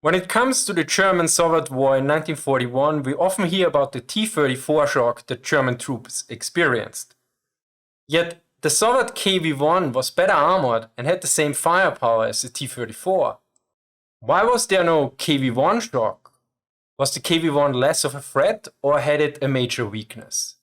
When it comes to the German-Soviet War in 1941, we often hear about the T-34 shock that German troops experienced. Yet, the Soviet KV-1 was better armored and had the same firepower as the T-34. Why was there no KV-1 shock? Was the KV-1 less of a threat or had it a major weakness?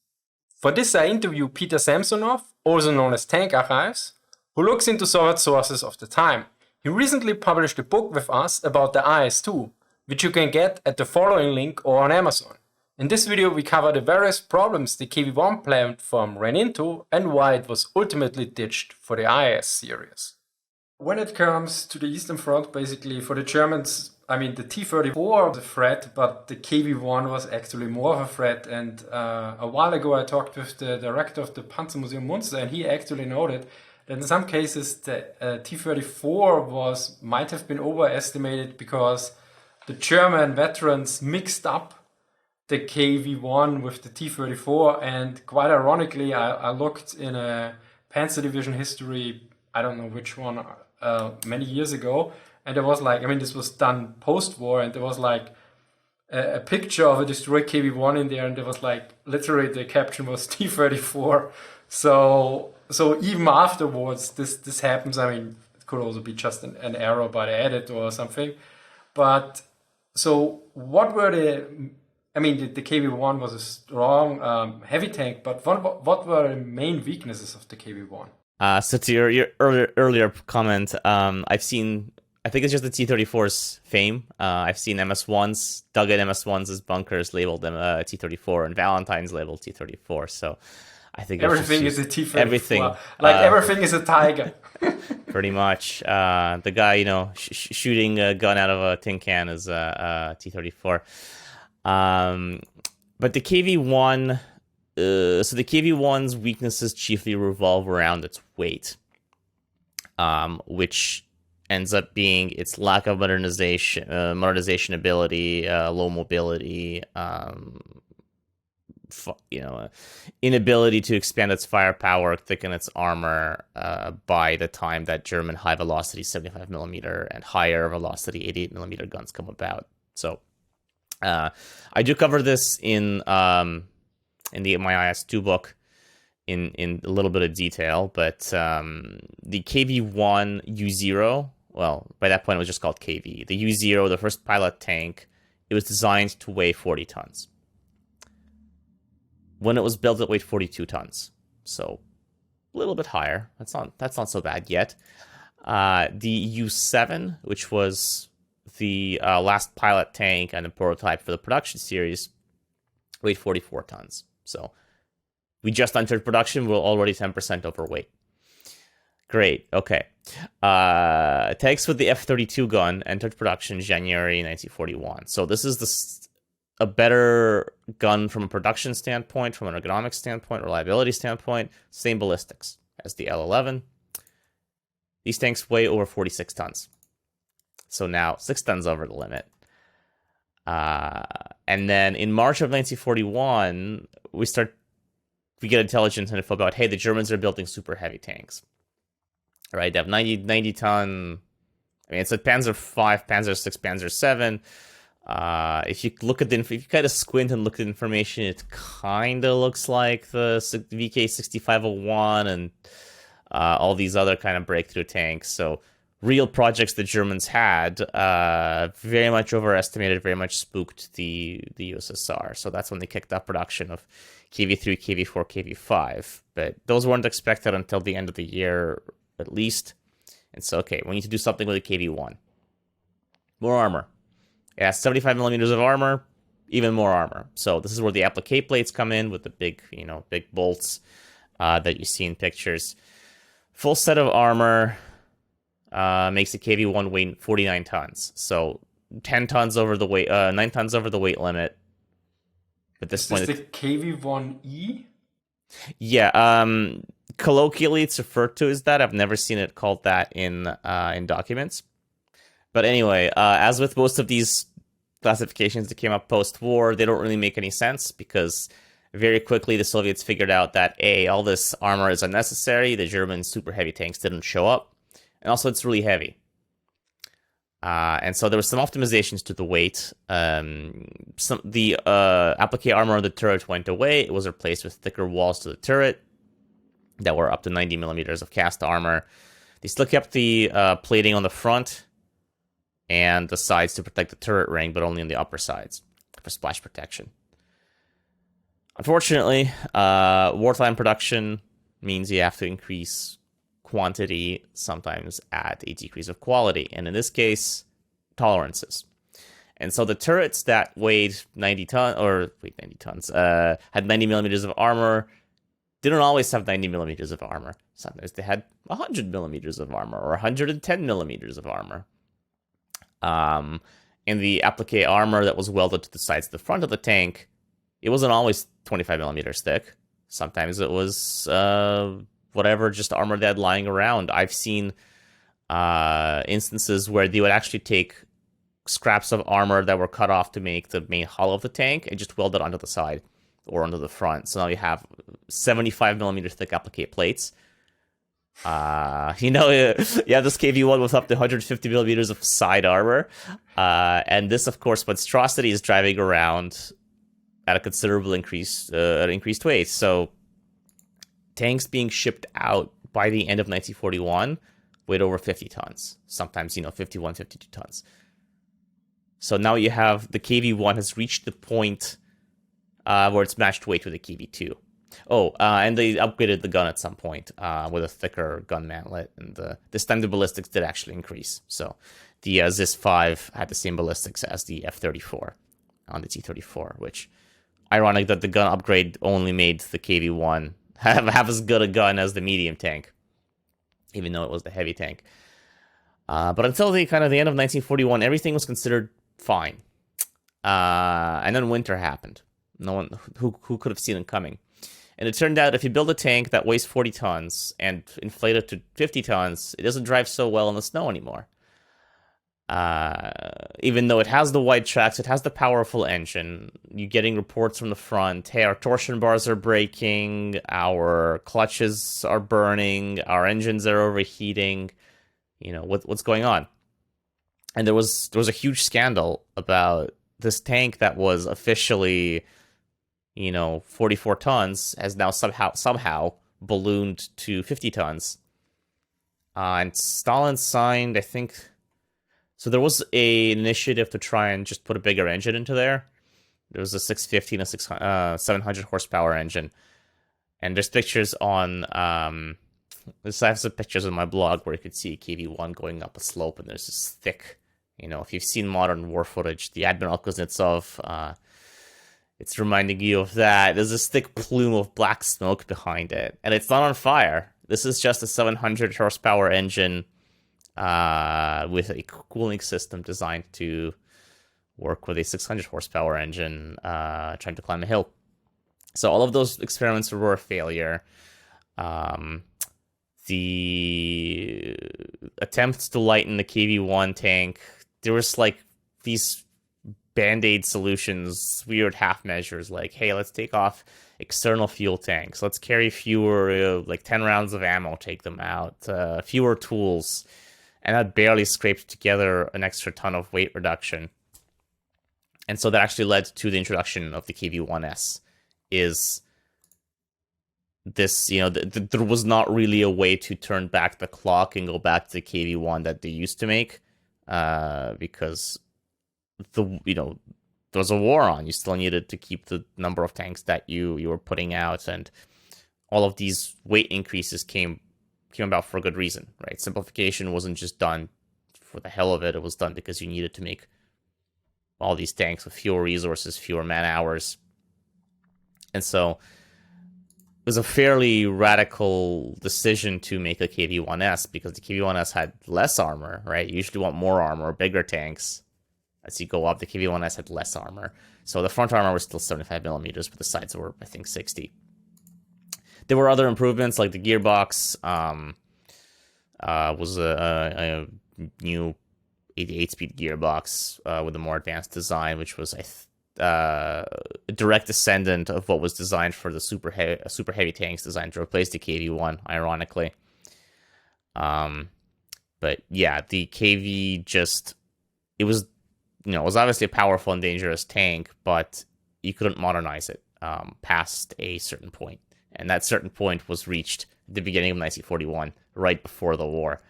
For this I interview Peter Samsonov, also known as Tank Archives, who looks into Soviet sources of the time. He recently published a book with us about the IS-2, which you can get at the following link or on Amazon. In this video we cover the various problems the KV-1 platform ran into and why it was ultimately ditched for the IS series. When it comes to the Eastern Front, basically for the Germans, the T-34 was a threat, but the KV-1 was actually more of a threat. And a while ago I talked with the director of the Panzermuseum Munster, and he actually noted that in some cases the T-34 might have been overestimated because the German veterans mixed up the KV-1 with the T-34, and quite ironically I looked in a Panzer Division history, I don't know which one, many years ago, and there was this was done post-war, and there was a picture of a destroyed KV-1 in there, and there was literally the caption was T-34. So even afterwards this happens. It could also be just an error by the editor or something. But so what were the KV-1 was a strong heavy tank, but what were the main weaknesses of the KV-1? So to your earlier comment, I think it's just the T-34's fame. I've seen MS-1s, dug in MS-1s as bunkers, labeled them T-34, and Valentine's labeled T-34. So I think everything is a T-34. Everything, everything is a Tiger. Pretty much. The guy, shooting a gun out of a tin can is a T-34. But the KV-1. So the KV-1's weaknesses chiefly revolve around its weight, which ends up being its lack of modernization ability, low mobility, inability to expand its firepower, thicken its armor by the time that German high velocity 75mm and higher velocity 88mm guns come about. So I do cover this in my IS-2 book in a little bit of detail, but the KV-1 U0, well, by that point it was just called KV. The U0, the first pilot tank, it was designed to weigh 40 tons. When it was built, it weighed 42 tons, so a little bit higher. That's not so bad yet. The U7, which was the last pilot tank and a prototype for the production series, weighed 44 tons. So we just entered production. We're already 10% overweight. Great. Okay. Tanks with the F-32 gun entered production January 1941. So this is a better gun from a production standpoint, from an ergonomic standpoint, reliability standpoint, same ballistics as the L-11. These tanks weigh over 46 tons. So now 6 tons over the limit. And then in March of 1941, we get intelligence info about, hey, the Germans are building super heavy tanks. Right? They have 90 ton. It's a Panzer V, Panzer VI, Panzer VII. If you kind of squint and look at the information, it kind of looks like the VK6501 and all these other kind of breakthrough tanks. So real projects the Germans had very much overestimated, very much spooked the USSR. So that's when they kicked off production of KV-3, KV-4, KV-5. But those weren't expected until the end of the year, at least. And so, okay, we need to do something with the KV-1. More armor. It has 75mm of armor, even more armor. So this is where the applique plates come in with the big bolts that you see in pictures. Full set of armor makes the KV-1 weigh 49 tons. So 10 tons over the weight, 9 tons over the weight limit. At this point, is this the KV-1E? Yeah, colloquially it's referred to as that. I've never seen it called that in documents. But anyway, as with most of these classifications that came up post-war, they don't really make any sense because very quickly the Soviets figured out that A, all this armor is unnecessary. The German super heavy tanks didn't show up. And also it's really heavy. And so there was some optimizations to the weight. The applique armor on the turret went away. It was replaced with thicker walls to the turret that were up to 90 millimeters of cast armor. They still kept the plating on the front and the sides to protect the turret ring, but only on the upper sides for splash protection. Unfortunately, wartime production means you have to increase quantity, sometimes at a decrease of quality, and in this case, tolerances. And so the turrets that weighed 90 tons, had 90 millimeters of armor, didn't always have 90 millimeters of armor. Sometimes they had 100 millimeters of armor or 110 millimeters of armor. And the applique armor that was welded to the sides of the front of the tank, it wasn't always 25 millimeters thick. Sometimes it was whatever, just armor they had lying around. I've seen instances where they would actually take scraps of armor that were cut off to make the main hull of the tank and just weld it onto the side or onto the front. So now you have 75 millimeter thick applique plates. You have this KV-1 with up to 150 millimeters of side armor. And this, of course, monstrosity is driving around at a considerable increased weight. So tanks being shipped out by the end of 1941 weighed over 50 tons. Sometimes, 51, 52 tons. So now you have the KV-1 has reached the point where it's matched weight with the KV-2. And they upgraded the gun at some point with a thicker gun mantlet, and this time the ballistics did actually increase. So the ZIS-5 had the same ballistics as the F-34 on the T-34, which, ironic that the gun upgrade only made the KV-1 have as good a gun as the medium tank, even though it was the heavy tank. But until the end of 1941, everything was considered fine. And then winter happened. No one who could have seen it coming. And it turned out if you build a tank that weighs 40 tons and inflate it to 50 tons, it doesn't drive so well in the snow anymore. Even though it has the wide tracks, it has the powerful engine. You're getting reports from the front. Hey, our torsion bars are breaking. Our clutches are burning. Our engines are overheating. What's going on? And there was a huge scandal about this tank that was officially 44 tons has now somehow ballooned to 50 tons. And Stalin signed, I think. So there was an initiative to try and just put a bigger engine into there. There was a 650 and a 700 horsepower engine. And there's pictures on. I have some pictures on my blog where you could see a KV-1 going up a slope, and there's this thick. If you've seen modern war footage, the Admiral Kuznetsov. It's reminding you of that. There's this thick plume of black smoke behind it. And it's not on fire. This is just a 700 horsepower engine with a cooling system designed to work with a 600 horsepower engine trying to climb a hill. So all of those experiments were a failure. The attempts to lighten the KV-1 tank, there was these Band-Aid solutions, weird half measures, like, hey, let's take off external fuel tanks. Let's carry fewer, 10 rounds of ammo, take them out, fewer tools. And that barely scraped together an extra ton of weight reduction. And so that actually led to the introduction of the KV-1S. Is this, there was not really a way to turn back the clock and go back to the KV-1 that they used to make, because there was a war on. You still needed to keep the number of tanks that you were putting out, and all of these weight increases came about for a good reason, right? Simplification wasn't just done for the hell of it. It was done because you needed to make all these tanks with fewer resources, fewer man hours. And so it was a fairly radical decision to make a KV-1S, because the KV-1S had less armor, right? You usually want more armor, bigger tanks. As you go up, the KV-1S had less armor. So the front armor was still 75 millimeters, but the sides were, I think, 60. There were other improvements, like the gearbox was a new 88-speed gearbox with a more advanced design, which was a direct descendant of what was designed for the super heavy tanks designed to replace the KV-1, ironically. But yeah, the KV just it was, it was obviously a powerful and dangerous tank, but you couldn't modernize it past a certain point. And that certain point was reached at the beginning of 1941, right before the war,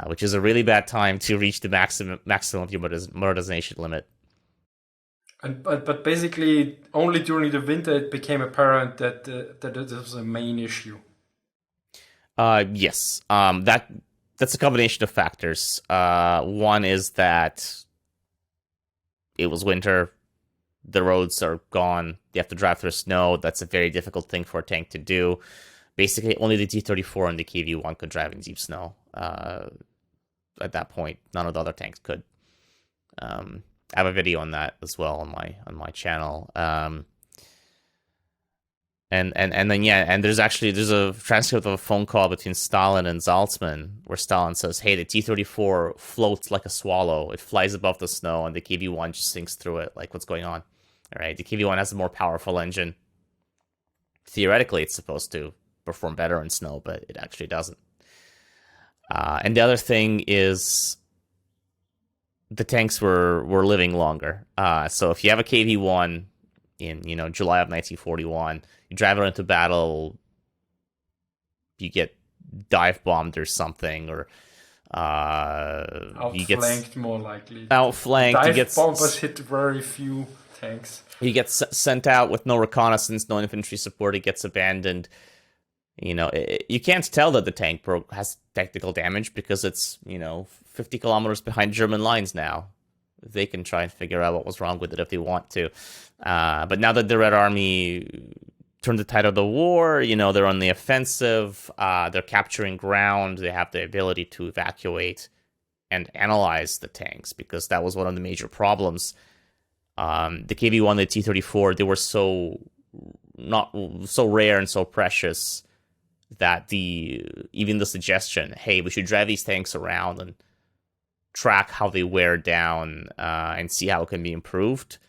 which is a really bad time to reach the maximum of your modernization limit. But basically, only during the winter it became apparent that this was a main issue. Yes. That's a combination of factors. One is that it was winter, the roads are gone, you have to drive through snow. That's a very difficult thing for a tank to do. Basically, only the T-34 and the KV-1 could drive in deep snow. At that point, none of the other tanks could. I have a video on that as well on my channel. And then there's a transcript of a phone call between Stalin and Saltzman where Stalin says, "Hey, the T-34 floats like a swallow. It flies above the snow, and the KV-1 just sinks through it. Like, what's going on?" All right, the KV-1 has a more powerful engine. Theoretically, it's supposed to perform better in snow, but it actually doesn't. And the other thing is the tanks were living longer. So if you have a KV-1 in July of 1941, you drive it into battle, you get dive bombed or something, or outflanked, you get more likely. Outflanked. Dive bombers hit very few tanks. You get sent out with no reconnaissance, no infantry support. It gets abandoned. You can't tell that the tank has technical damage because it's 50 kilometers behind German lines now. They can try and figure out what was wrong with it if they want to. But now that the Red Army turned the tide of the war, they're on the offensive. They're capturing ground. They have the ability to evacuate and analyze the tanks, because that was one of the major problems. The KV-1, the T-34, they were so rare and so precious that even the suggestion, hey, we should drive these tanks around and track how they wear down and see how it can be improved.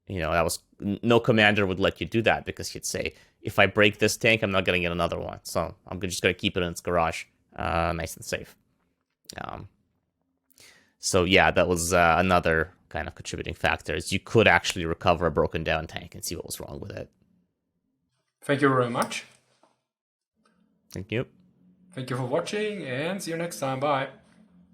That was, no commander would let you do that, because he'd say, if I break this tank, I'm not going to get another one. So I'm just going to keep it in its garage, nice and safe. So yeah, that was another kind of contributing factor, is you could actually recover a broken down tank and see what was wrong with it. Thank you very much. Thank you. Thank you for watching, and see you next time. Bye.